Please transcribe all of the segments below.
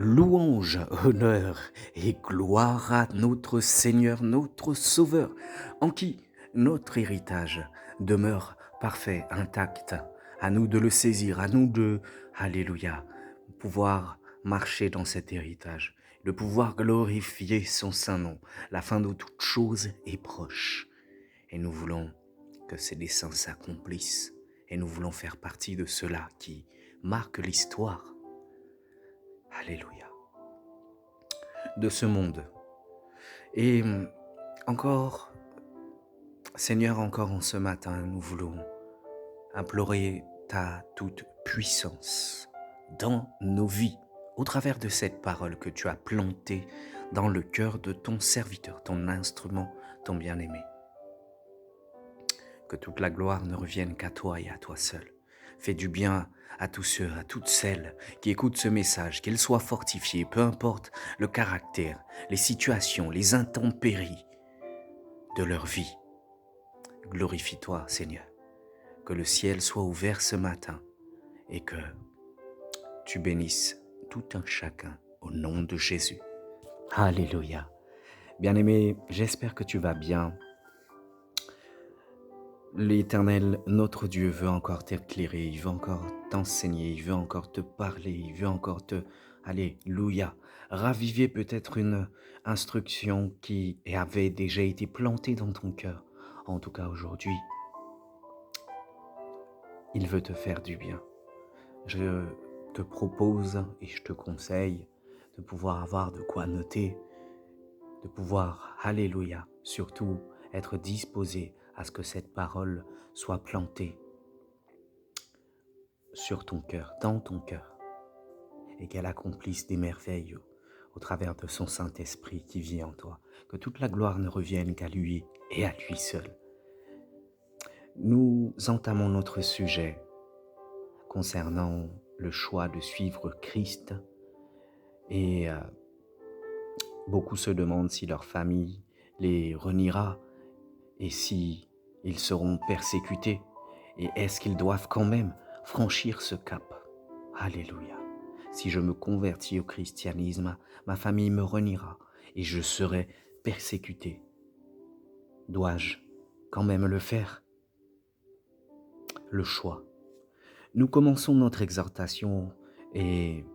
louange, honneur et gloire à notre Seigneur, notre Sauveur, en qui notre héritage demeure parfait, intact. À nous de le saisir, à nous de, alléluia, pouvoir marcher dans cet héritage, de pouvoir glorifier son saint nom. La fin de toute chose est proche. Et nous voulons que ces desseins s'accomplissent. Et nous voulons faire partie de ceux-là qui marquent l'histoire. Alléluia. De ce monde. Et encore, Seigneur, encore en ce matin, nous voulons implorer ta toute puissance dans nos vies, au travers de cette parole que tu as plantée dans le cœur de ton serviteur, ton instrument, ton bien-aimé. Que toute la gloire ne revienne qu'à toi et à toi seul. Fais du bien à tous ceux, à toutes celles qui écoutent ce message, qu'ils soient fortifiés, peu importe le caractère, les situations, les intempéries de leur vie. Glorifie-toi, Seigneur. Que le ciel soit ouvert ce matin et que tu bénisses tout un chacun au nom de Jésus. Alléluia. Bien-aimé, j'espère que tu vas bien. L'Éternel, notre Dieu, veut encore t'éclairer, il veut encore t'enseigner, il veut encore te parler, il veut encore te, alléluia, raviver peut-être une instruction qui avait déjà été plantée dans ton cœur. En tout cas, aujourd'hui, il veut te faire du bien. Je te propose et je te conseille de pouvoir avoir de quoi noter, de pouvoir, alléluia, surtout être disposé à ce que cette parole soit plantée sur ton cœur, dans ton cœur, et qu'elle accomplisse des merveilles au travers de son Saint-Esprit qui vit en toi. Que toute la gloire ne revienne qu'à lui et à lui seul. Nous entamons notre sujet concernant le choix de suivre Christ et beaucoup se demandent si leur famille les reniera et si ils seront persécutés. Et est-ce qu'ils doivent quand même franchir ce cap? Alléluia. Si je me convertis au christianisme, ma famille me reniera et je serai persécuté. Dois-je quand même le faire? Le choix. Nous commençons notre exhortation et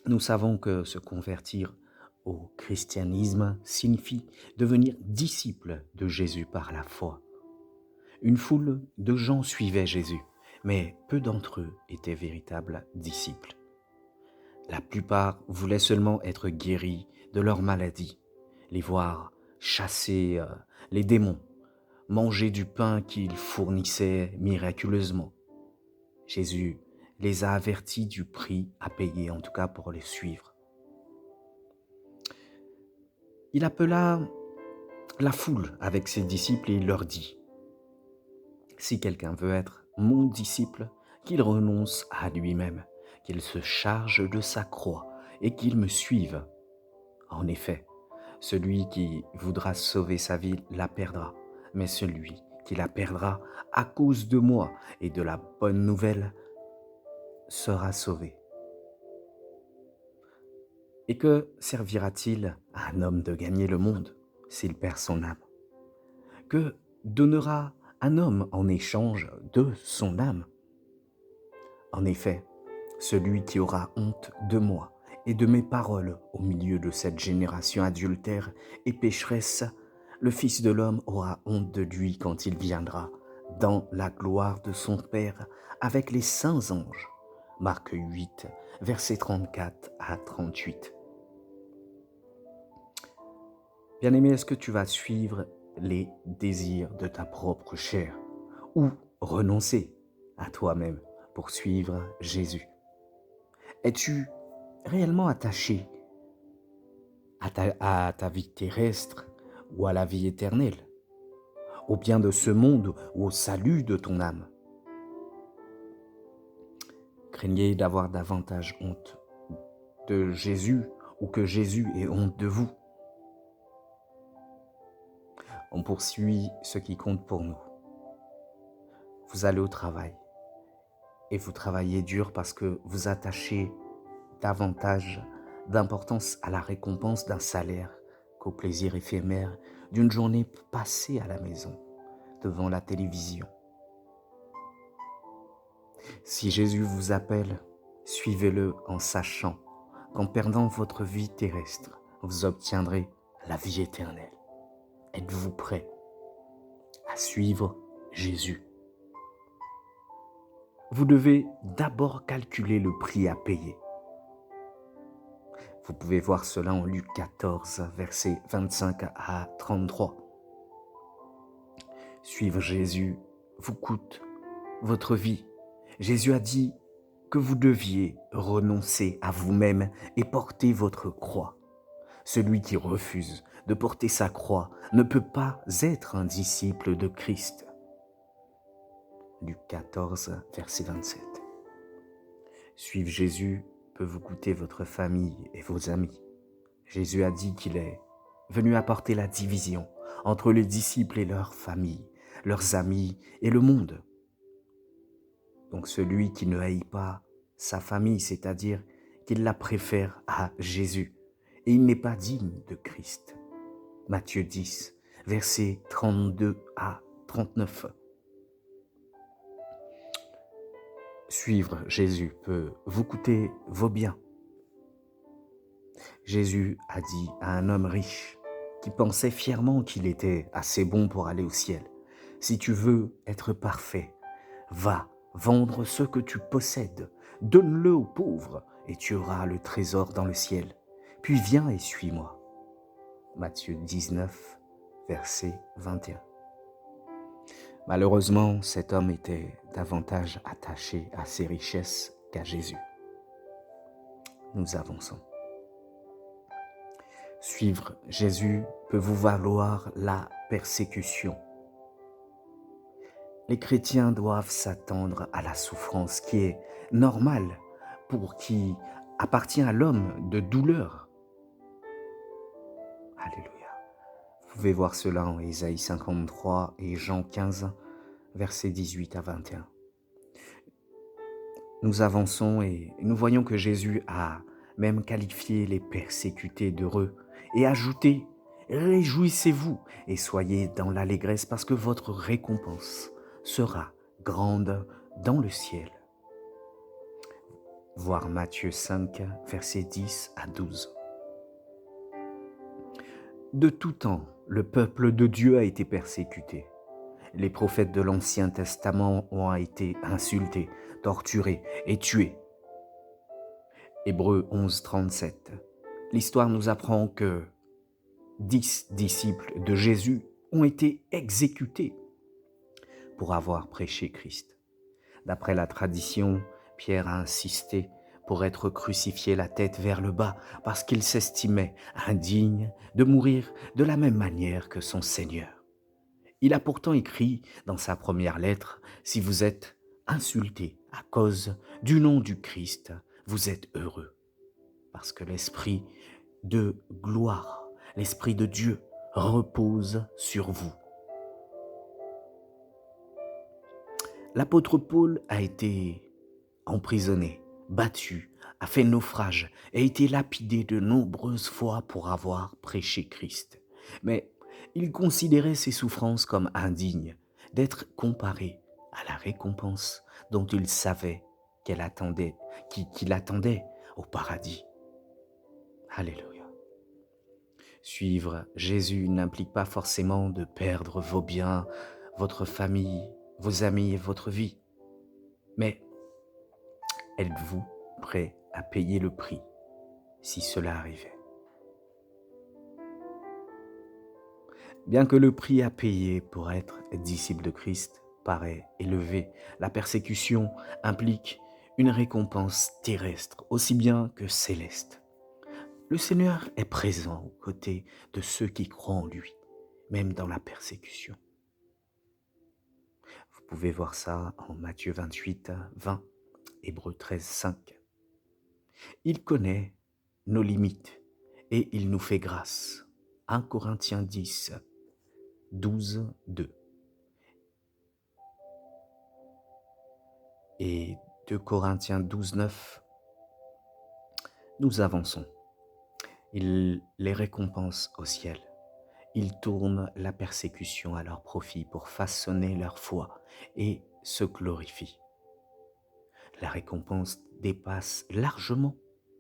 nous savons que se convertir au christianisme signifie devenir disciple de Jésus par la foi. Une foule de gens suivaient Jésus, mais peu d'entre eux étaient véritables disciples. La plupart voulaient seulement être guéris de leur maladie, les voir chasser les démons, manger du pain qu'il fournissait miraculeusement. Jésus les a avertis du prix à payer, en tout cas pour les suivre. Il appela la foule avec ses disciples et il leur dit: « Si quelqu'un veut être mon disciple, qu'il renonce à lui-même, qu'il se charge de sa croix et qu'il me suive. En effet, celui qui voudra sauver sa vie la perdra, mais celui qui la perdra à cause de moi et de la bonne nouvelle sera sauvé. Et que servira-t-il à un homme de gagner le monde s'il perd son âme? Que donnera un homme en échange de son âme? En effet, celui qui aura honte de moi et de mes paroles au milieu de cette génération adultère et pécheresse, le Fils de l'homme aura honte de lui quand il viendra dans la gloire de son Père avec les saints anges. Marc 8, versets 34 à 38. Bien-aimé, est-ce que tu vas suivre les désirs de ta propre chair ou renoncer à toi-même pour suivre Jésus? Es-tu réellement attaché à ta vie terrestre ou à la vie éternelle, au bien de ce monde ou au salut de ton âme? Craignez d'avoir davantage honte de Jésus ou que Jésus ait honte de vous. On poursuit ce qui compte pour nous. Vous allez au travail et vous travaillez dur parce que vous attachez davantage d'importance à la récompense d'un salaire qu'au plaisir éphémère d'une journée passée à la maison, devant la télévision. Si Jésus vous appelle, suivez-le en sachant qu'en perdant votre vie terrestre, vous obtiendrez la vie éternelle. Êtes-vous prêt à suivre Jésus? Vous devez d'abord calculer le prix à payer. Vous pouvez voir cela en Luc 14, versets 25 à 33. Suivre Jésus vous coûte votre vie. Jésus a dit que vous deviez renoncer à vous-même et porter votre croix. Celui qui refuse de porter sa croix ne peut pas être un disciple de Christ. Luc 14, verset 27. Suivre Jésus peut vous coûter votre famille et vos amis. Jésus a dit qu'il est venu apporter la division entre les disciples et leurs familles, leurs amis et le monde. Donc celui qui ne haït pas sa famille, c'est-à-dire qu'il la préfère à Jésus, et il n'est pas digne de Christ. Matthieu 10, versets 32 à 39. Suivre Jésus peut vous coûter vos biens. Jésus a dit à un homme riche qui pensait fièrement qu'il était assez bon pour aller au ciel, « Si tu veux être parfait, va vendre ce que tu possèdes, donne-le aux pauvres et tu auras le trésor dans le ciel. Puis viens et suis-moi. » Matthieu 19, verset 21. Malheureusement, cet homme était davantage attaché à ses richesses qu'à Jésus. Nous avançons. Suivre Jésus peut vous valoir la persécution. Les chrétiens doivent s'attendre à la souffrance qui est normale pour qui appartient à l'homme de douleur. Alléluia. Vous pouvez voir cela en Ésaïe 53 et Jean 15, versets 18 à 21. Nous avançons et nous voyons que Jésus a même qualifié les persécutés d'heureux et ajouté « Réjouissez-vous et soyez dans l'allégresse parce que votre récompense sera grande dans le ciel. » Voir Matthieu 5, versets 10 à 12. De tout temps, le peuple de Dieu a été persécuté. Les prophètes de l'Ancien Testament ont été insultés, torturés et tués. Hébreux 11, 37. L'histoire nous apprend que 10 disciples de Jésus ont été exécutés pour avoir prêché Christ. D'après la tradition, Pierre a insisté pour être crucifié la tête vers le bas parce qu'il s'estimait indigne de mourir de la même manière que son Seigneur. Il a pourtant écrit dans sa première lettre, « Si vous êtes insultés à cause du nom du Christ, vous êtes heureux, parce que l'Esprit de gloire, l'Esprit de Dieu repose sur vous. » L'apôtre Paul a été emprisonné, battu, a fait naufrage et a été lapidé de nombreuses fois pour avoir prêché Christ. Mais il considérait ses souffrances comme indignes d'être comparées à la récompense dont il savait qu'il attendait au paradis. Alléluia. Suivre Jésus n'implique pas forcément de perdre vos biens, votre famille, vos amis et votre vie. Mais êtes-vous prêt à payer le prix si cela arrivait? Bien que le prix à payer pour être disciple de Christ paraît élevé, la persécution implique une récompense terrestre aussi bien que céleste. Le Seigneur est présent aux côtés de ceux qui croient en lui, même dans la persécution. Vous pouvez voir ça en Matthieu 28, 20, Hébreux 13, 5. Il connaît nos limites et il nous fait grâce. 1 Corinthiens 10, 12, 2. Et 2 Corinthiens 12, 9. Nous avançons. Il les récompense au ciel. Il tourne la persécution à leur profit pour façonner leur foi et se glorifie. La récompense dépasse largement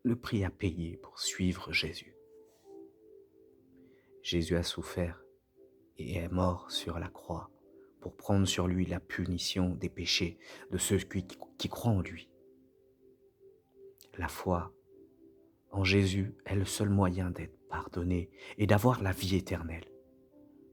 le prix à payer pour suivre Jésus. Jésus a souffert et est mort sur la croix pour prendre sur lui la punition des péchés de ceux qui croient en lui. La foi en Jésus est le seul moyen d'être pardonné et d'avoir la vie éternelle.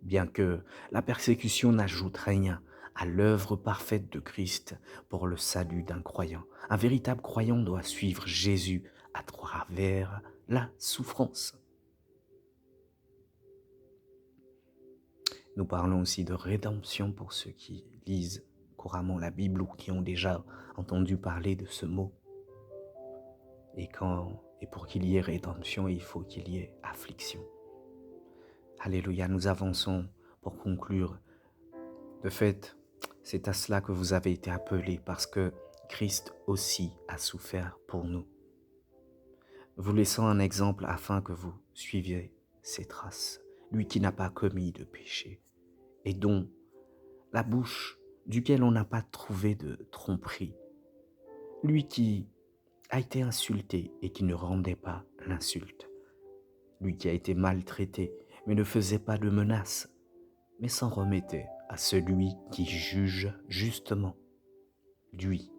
Bien que la persécution n'ajoute rien à l'œuvre parfaite de Christ pour le salut d'un croyant. Un véritable croyant doit suivre Jésus à travers la souffrance. Nous parlons aussi de rédemption pour ceux qui lisent couramment la Bible ou qui ont déjà entendu parler de ce mot. Et pour qu'il y ait rédemption, il faut qu'il y ait affliction. Alléluia, nous avançons pour conclure. De fait, c'est à cela que vous avez été appelés parce que Christ aussi a souffert pour nous. Vous laissant un exemple afin que vous suiviez ses traces. Lui qui n'a pas commis de péché et dont la bouche duquel on n'a pas trouvé de tromperie. Lui qui a été insulté et qui ne rendait pas l'insulte. Lui qui a été maltraité mais ne faisait pas de menaces, mais s'en remettait à celui qui juge justement. Lui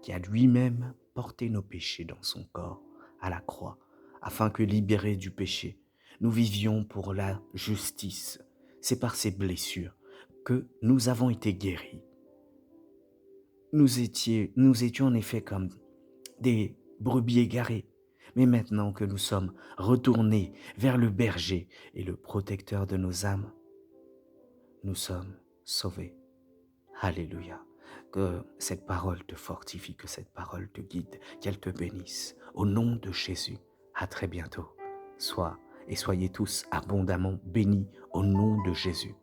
qui a lui-même porté nos péchés dans son corps à la croix, afin que libérés du péché, nous vivions pour la justice. C'est par ses blessures que nous avons été guéris. Nous étions en effet comme des brebis égarées, mais maintenant que nous sommes retournés vers le berger et le protecteur de nos âmes, nous sommes sauvés. Alléluia. Que cette parole te fortifie, que cette parole te guide, qu'elle te bénisse. Au nom de Jésus, à très bientôt. Soyez tous abondamment bénis au nom de Jésus.